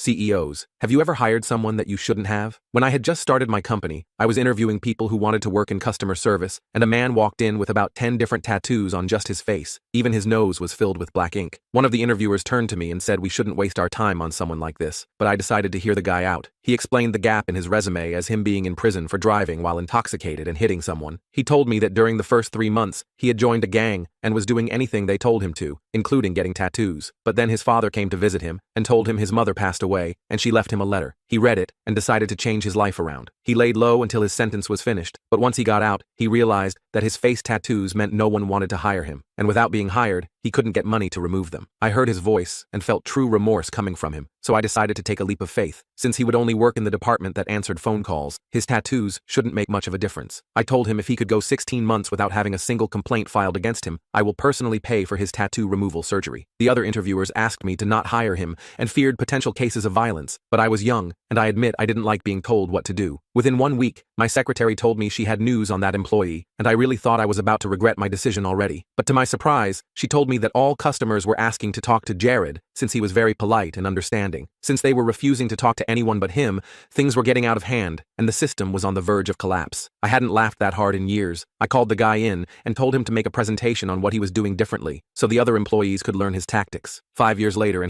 CEOs, have you ever hired someone that you shouldn't have? When I had just started my company, I was interviewing people who wanted to work in customer service, and a man walked in with about 10 different tattoos on just his face. Even his nose was filled with black ink. One of the interviewers turned to me and said we shouldn't waste our time on someone like this, but I decided to hear the guy out. He explained the gap in his resume as him being in prison for driving while intoxicated and hitting someone. He told me that during the first 3 months, he had joined a gang and was doing anything they told him to, including getting tattoos. But then his father came to visit him and told him his mother passed away, and she left him a letter. He read it and decided to change his life around. He laid low until his sentence was finished, but once he got out, he realized that his face tattoos meant no one wanted to hire him, and without being hired, he couldn't get money to remove them. I heard his voice and felt true remorse coming from him, so I decided to take a leap of faith. Since he would only work in the department that answered phone calls, his tattoos shouldn't make much of a difference. I told him if he could go 16 months without having a single complaint filed against him, I will personally pay for his tattoo removal surgery. The other interviewers asked me to not hire him and feared potential cases of violence, but I was young, and I admit I didn't like being told what to do. Within 1 week, my secretary told me she had news on that employee, and I really thought I was about to regret my decision already. But to my surprise, she told me that all customers were asking to talk to Jared, since he was very polite and understanding. Since they were refusing to talk to anyone but him, things were getting out of hand, and the system was on the verge of collapse. I hadn't laughed that hard in years. I called the guy in and told him to make a presentation on what he was doing differently, so the other employees could learn his tactics. 5 years later, and